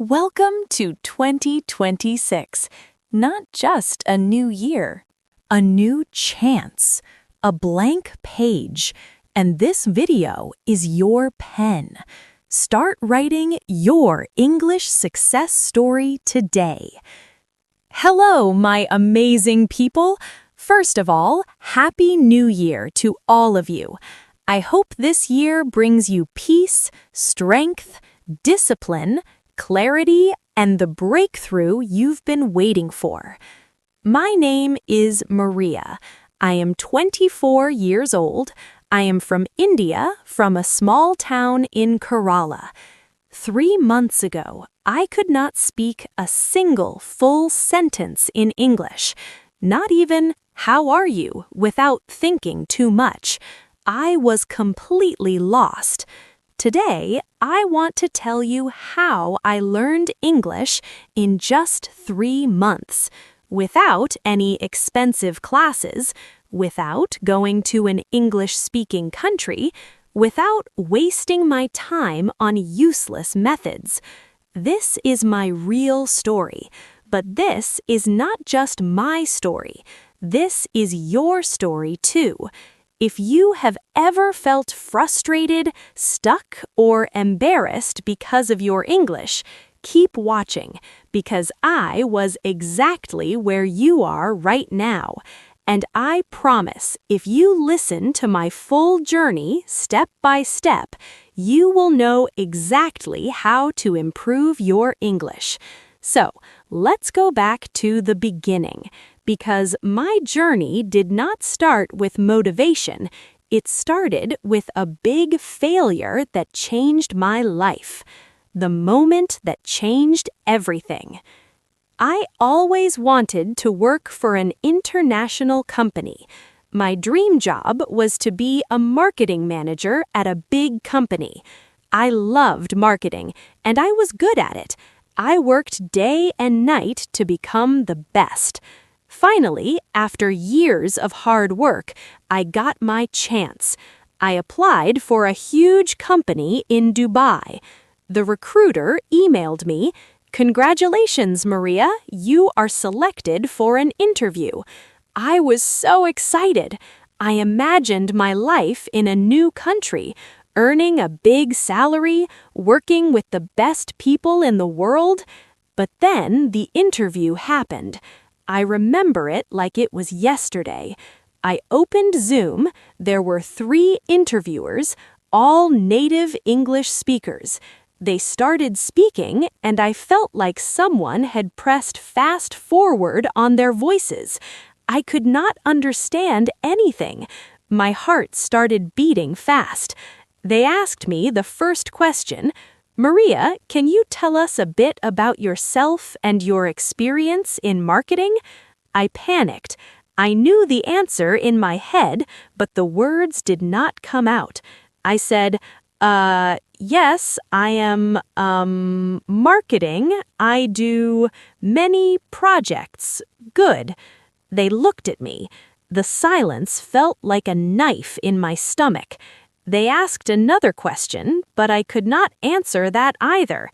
Welcome to 2026. Not just a new year, a new chance, a blank page, and this video is your pen. Start writing your English success story today. Hello, my amazing people. First of all, Happy New Year to all of you. I hope this year brings you peace, strength, discipline, clarity, and the breakthrough you've been waiting for. My name is Maria. I am 24 years old. I am from India, from a small town in Kerala. 3 months ago, I could not speak a single full sentence in English, not even "How are you?" without thinking too much. I was completely lost. Today, I want to tell you how I learned English in just 3 months, without any expensive classes, without going to an English-speaking country, without wasting my time on useless methods. This is my real story, but this is not just my story. This is your story too. If you have ever felt frustrated, stuck, or embarrassed because of your English, keep watching, because I was exactly where you are right now. And I promise, if you listen to my full journey step by step, you will know exactly how to improve your English. So, let's go back to the beginning. Because my journey did not start with motivation, it started with a big failure that changed my life. The moment that changed everything. I always wanted to work for an international company. My dream job was to be a marketing manager at a big company. I loved marketing, and I was good at it. I worked day and night to become the best. Finally, after years of hard work, I got my chance. I applied for a huge company in Dubai. The recruiter emailed me, "Congratulations, Maria, you are selected for an interview." I was so excited. I imagined my life in a new country, earning a big salary, working with the best people in the world. But then the interview happened. I remember it like it was yesterday. I opened Zoom. There were 3 interviewers, all native English speakers. They started speaking, and I felt like someone had pressed fast forward on their voices. I could not understand anything. My heart started beating fast. They asked me the first question, "Maria, can you tell us a bit about yourself and your experience in marketing?" I panicked. I knew the answer in my head, but the words did not come out. I said, yes, I am, marketing. I do many projects. Good." They looked at me. The silence felt like a knife in my stomach. They asked another question, but I could not answer that either.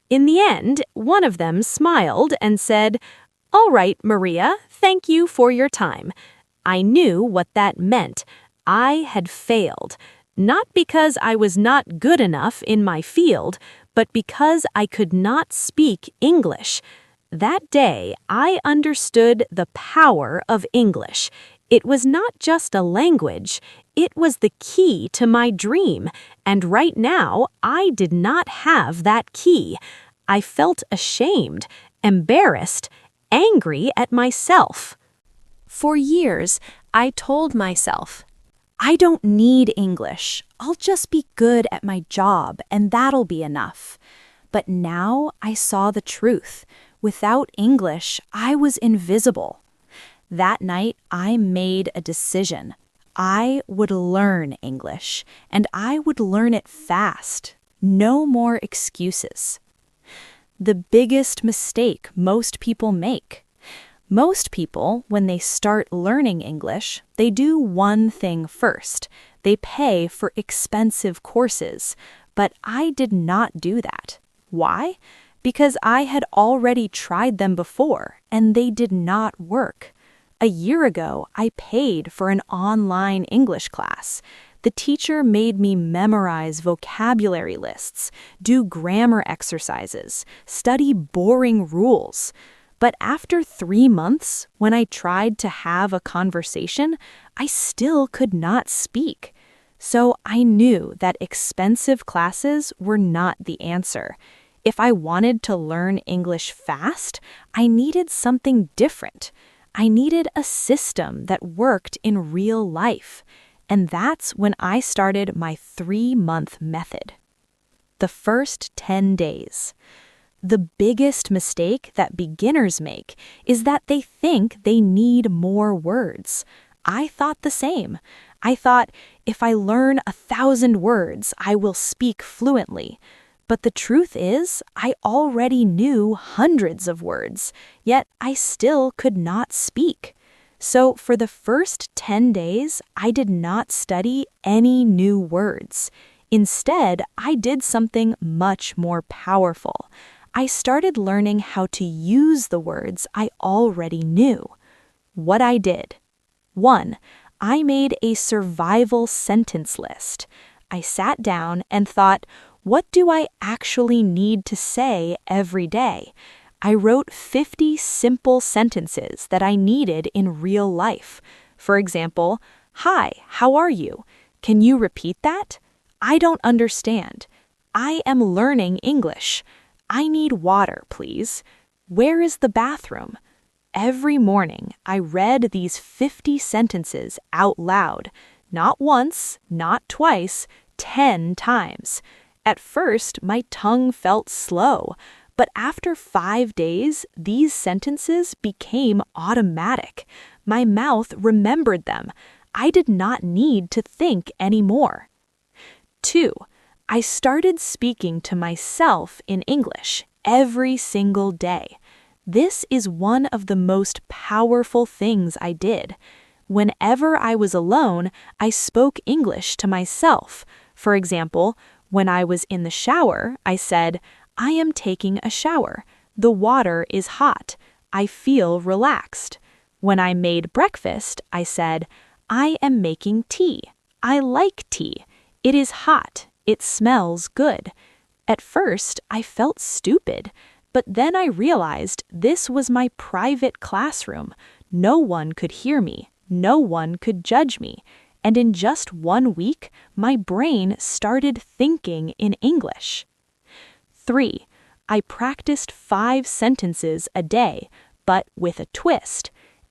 In the end, one of them smiled and said, "All right, Maria, thank you for your time." I knew what that meant. I had failed. Not because I was not good enough in my field, but because I could not speak English. That day, I understood the power of English. It was not just a language. It was the key to my dream, and right now, I did not have that key. I felt ashamed, embarrassed, angry at myself. For years, I told myself, "I don't need English. I'll just be good at my job, and that'll be enough." But now I saw the truth. Without English, I was invisible. That night, I made a decision. I would learn English, and I would learn it fast. No more excuses. The biggest mistake most people make. Most people, when they start learning English, they do one thing first. They pay for expensive courses. But I did not do that. Why? because I had already tried them before and they did not work. A year ago, I paid for an online English class. The teacher made me memorize vocabulary lists, do grammar exercises, study boring rules. But after 3 months, when I tried to have a conversation, I still could not speak. So I knew that expensive classes were not the answer. If I wanted to learn English fast, I needed something different. I needed a system that worked in real life. And that's when I started my 3-month method. The first 10 days. The biggest mistake that beginners make is that they think they need more words. I thought the same. I thought, if I learn 1,000 words, I will speak fluently. But the truth is, I already knew hundreds of words, yet I still could not speak. So for the first 10 days, I did not study any new words. Instead, I did something much more powerful. I started learning how to use the words I already knew. What I did. 1. I made a survival sentence list. I sat down and thought, what do I actually need to say every day? I wrote 50 simple sentences that I needed in real life. For example, "Hi, how are you? Can you repeat that? I don't understand. I am learning English. I need water, please. Where is the bathroom?" Every morning, I read these 50 sentences out loud. Not once, not twice, 10 times. At first, my tongue felt slow, but after 5 days, these sentences became automatic. My mouth remembered them. I did not need to think anymore. 2. I started speaking to myself in English every single day. This is one of the most powerful things I did. Whenever I was alone, I spoke English to myself. For example, when I was in the shower, I said, "I am taking a shower. The water is hot. I feel relaxed." When I made breakfast, I said, "I am making tea. I like tea. It is hot. It smells good." At first, I felt stupid, but then I realized this was my private classroom. No one could hear me. No one could judge me. And in just 1 week, my brain started thinking in English. 3. I practiced 5 sentences a day, but with a twist.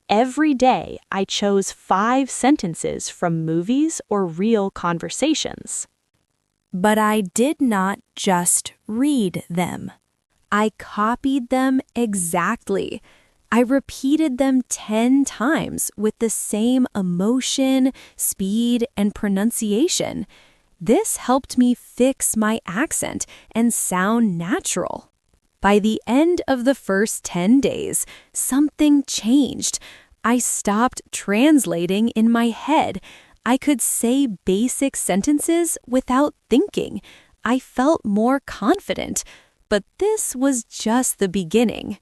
Every day, I chose 5 sentences from movies or real conversations. But I did not just read them. I copied them exactly. I repeated them 10 times with the same emotion, speed, and pronunciation. This helped me fix my accent and sound natural. By the end of the first 10 days, something changed. I stopped translating in my head. I could say basic sentences without thinking. I felt more confident. But this was just the beginning.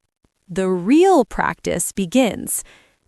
The real practice begins.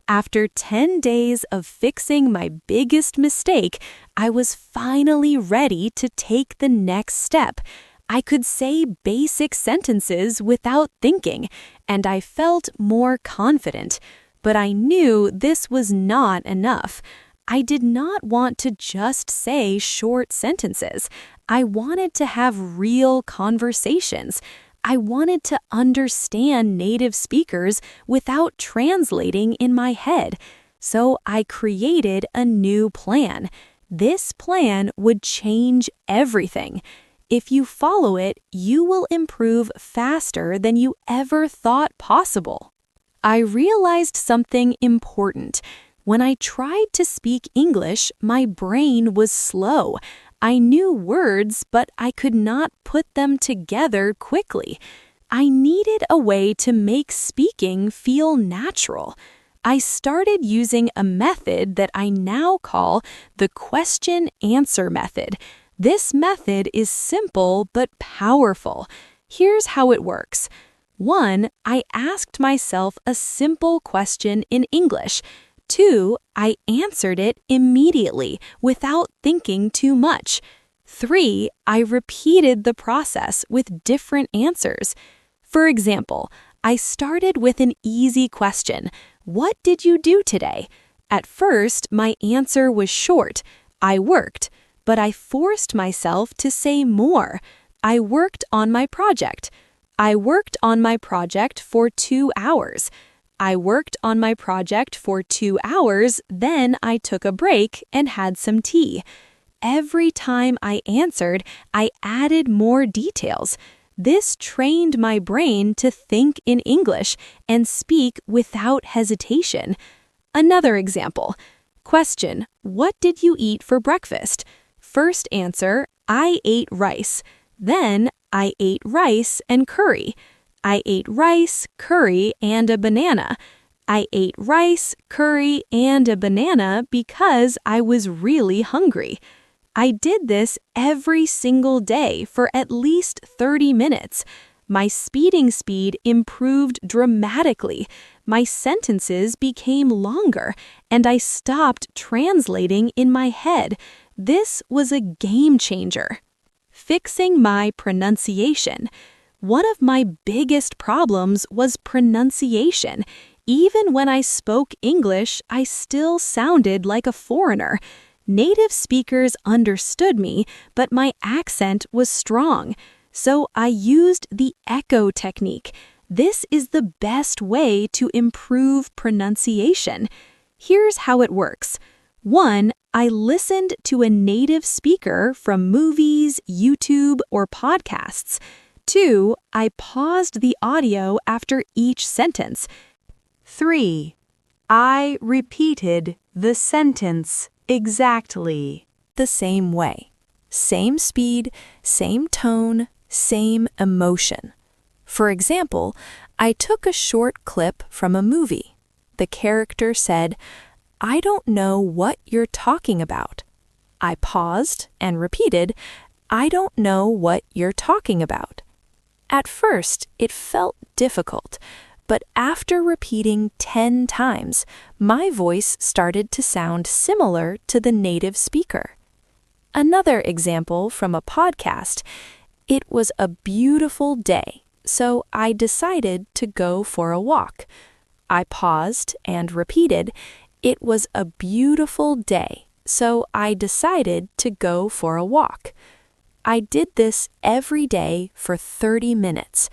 After 10 days of fixing my biggest mistake, I was finally ready to take the next step. I could say basic sentences without thinking, and I felt more confident. But I knew this was not enough. I did not want to just say short sentences. I wanted to have real conversations. I wanted to understand native speakers without translating in my head. So I created a new plan. This plan would change everything. If you follow it, you will improve faster than you ever thought possible. I realized something important. When I tried to speak English, my brain was slow. I knew words, but I could not put them together quickly. I needed a way to make speaking feel natural. I started using a method that I now call the question-answer method. This method is simple but powerful. Here's how it works. 1. I asked myself a simple question in English. 2. I answered it immediately without thinking too much. 3. I repeated the process with different answers. For example, I started with an easy question. What did you do today? At first, my answer was short. I worked. But I forced myself to say more. I worked on my project. I worked on my project for 2 hours. I worked on my project for 2 hours, then I took a break and had some tea. Every time I answered, I added more details. This trained my brain to think in English and speak without hesitation. Another example. Question: What did you eat for breakfast? First answer, I ate rice. Then, I ate rice and curry. I ate rice, curry, and a banana. I ate rice, curry, and a banana because I was really hungry. I did this every single day for at least 30 minutes. My speaking speed improved dramatically. My sentences became longer, and I stopped translating in my head. This was a game changer. Fixing my pronunciation. One of my biggest problems was pronunciation. Even when I spoke English, I still sounded like a foreigner. Native speakers understood me, but my accent was strong. So I used the echo technique. This is the best way to improve pronunciation. Here's how it works. 1. I listened to a native speaker from movies, YouTube, or podcasts. 2. I paused the audio after each sentence. 3. I repeated the sentence exactly the same way. Same speed, same tone, same emotion. For example, I took a short clip from a movie. The character said, I don't know what you're talking about. I paused and repeated, I don't know what you're talking about. At first, it felt difficult, but after repeating 10 times, my voice started to sound similar to the native speaker. Another example from a podcast, it was a beautiful day, so I decided to go for a walk. I paused and repeated, it was a beautiful day, so I decided to go for a walk. I did this every day for 30 minutes.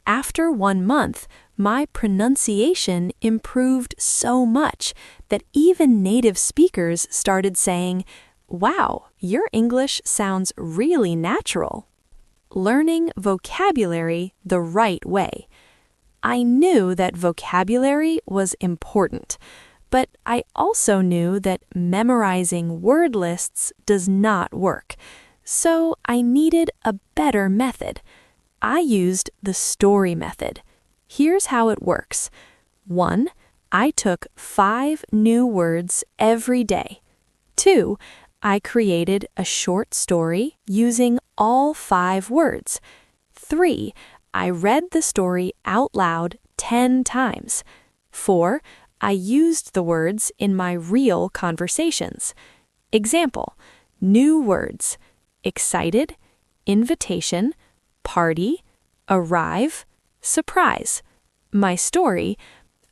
After 1 month, my pronunciation improved so much that even native speakers started saying, wow, your English sounds really natural. Learning vocabulary the right way. I knew that vocabulary was important, but I also knew that memorizing word lists does not work. So I needed a better method. I used the story method. Here's how it works. 1. I took 5 new words every day. 2. I created a short story using all 5 words. 3. I read the story out loud 10 times. 4. I used the words in my real conversations. Example, new words: excited, invitation, party, arrive, surprise. My story: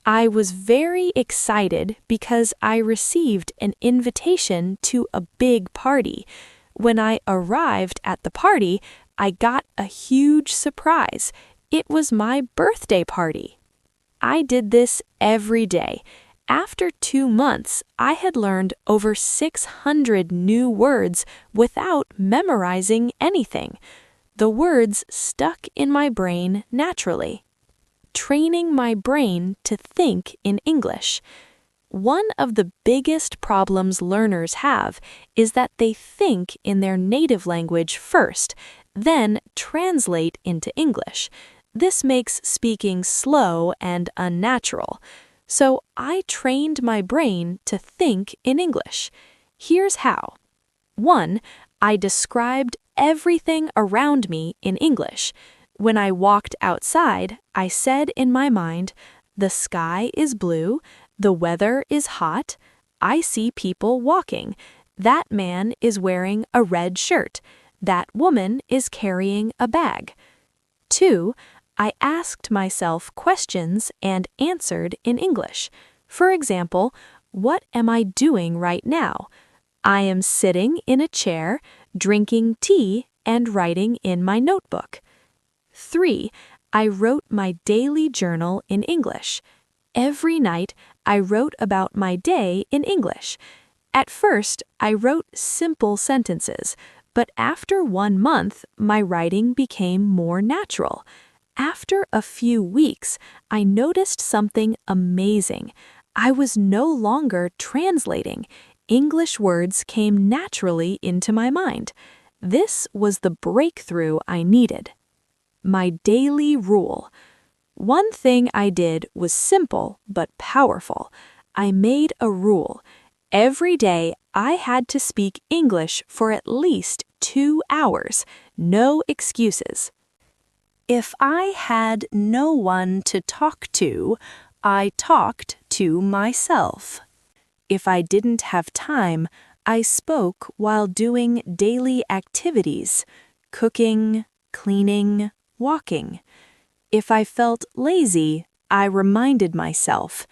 I was very excited because I received an invitation to a big party. When I arrived at the party, I got a huge surprise. It was my birthday party. I did this every day. After 2 months, I had learned over 600 new words without memorizing anything. The words stuck in my brain naturally. Training my brain to think in English. One of the biggest problems learners have is that they think in their native language first, then translate into English. This makes speaking slow and unnatural. So I trained my brain to think in English. Here's how. 1. I described everything around me in English. When I walked outside, I said in my mind, the sky is blue, the weather is hot, I see people walking, that man is wearing a red shirt, that woman is carrying a bag. 2. I asked myself questions and answered in English. For example, what am I doing right now? I am sitting in a chair, drinking tea, and writing in my notebook. 3. I wrote my daily journal in English. Every night, I wrote about my day in English. At first, I wrote simple sentences, but after 1 month, my writing became more natural. After a few weeks, I noticed something amazing. I was no longer translating. English words came naturally into my mind. This was the breakthrough I needed. My daily rule. One thing I did was simple but powerful. I made a rule. Every day, I had to speak English for at least 2 hours. No excuses. If I had no one to talk to, I talked to myself. If I didn't have time, I spoke while doing daily activities, cooking, cleaning, walking. If I felt lazy, I reminded myself,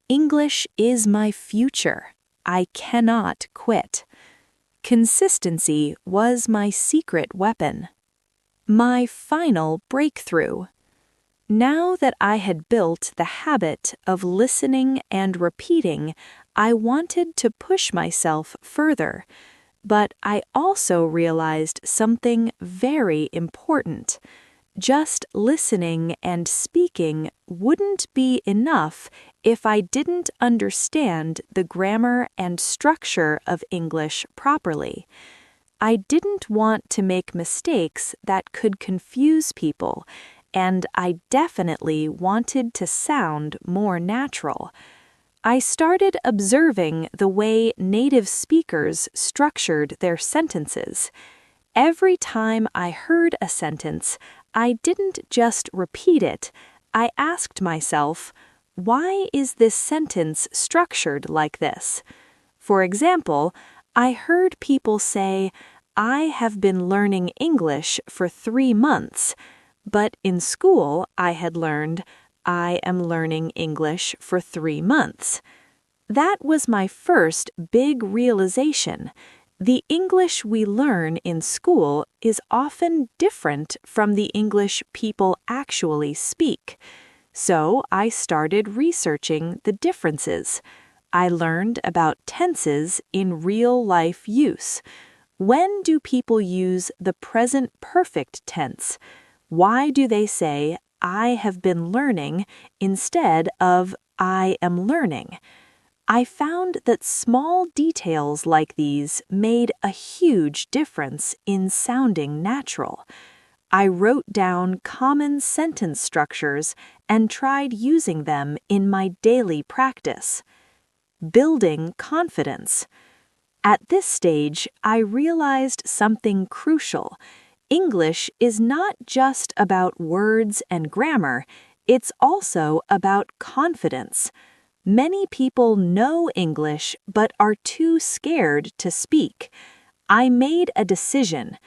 English is my future. I cannot quit. Consistency was my secret weapon. My final breakthrough. Now that I had built the habit of listening and repeating, I wanted to push myself further. But I also realized something very important. Just listening and speaking wouldn't be enough if I didn't understand the grammar and structure of English properly. I didn't want to make mistakes that could confuse people, and I definitely wanted to sound more natural. I started observing the way native speakers structured their sentences. Every time I heard a sentence, I didn't just repeat it. I asked myself, why is this sentence structured like this? For example, I heard people say, I have been learning English for 3 months, but in school I had learned, I am learning English for 3 months. That was my first big realization. The English we learn in school is often different from the English people actually speak. So I started researching the differences. I learned about tenses in real-life use. When do people use the present perfect tense? Why do they say, I have been learning instead of I am learning? I found that small details like these made a huge difference in sounding natural. I wrote down common sentence structures and tried using them in my daily practice. Building confidence. At this stage, I realized something crucial. English is not just about words and grammar, it's also about confidence. Many people know English but are too scared to speak. I made a decision.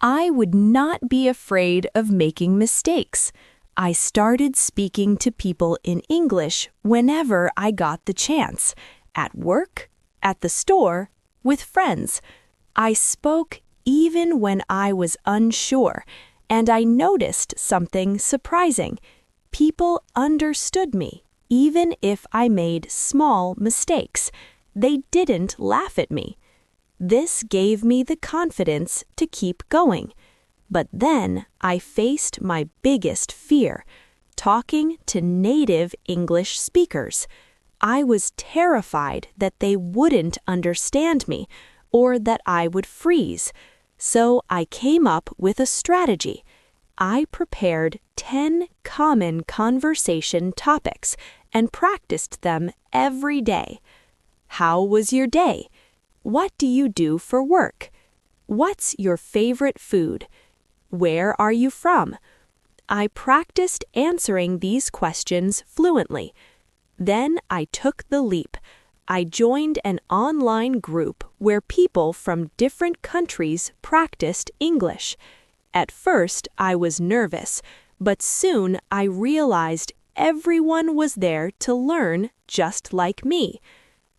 I would not be afraid of making mistakes. I started speaking to people in English whenever I got the chance, at work, at the store, with friends. I spoke even when I was unsure, and I noticed something surprising. People understood me. Even if I made small mistakes, they didn't laugh at me. This gave me the confidence to keep going. But then I faced my biggest fear, talking to native English speakers. I was terrified that they wouldn't understand me or that I would freeze. So I came up with a strategy. I prepared 10 common conversation topics and practiced them every day. How was your day? What do you do for work? What's your favorite food? Where are you from? I practiced answering these questions fluently. Then I took the leap. I joined an online group where people from different countries practiced English. At first, I was nervous, but soon I realized everyone was there to learn just like me.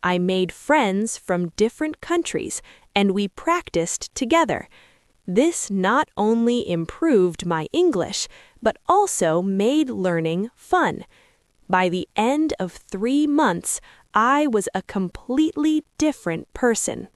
I made friends from different countries, and we practiced together. This not only improved my English, but also made learning fun. By the end of 3 months, I was a completely different person.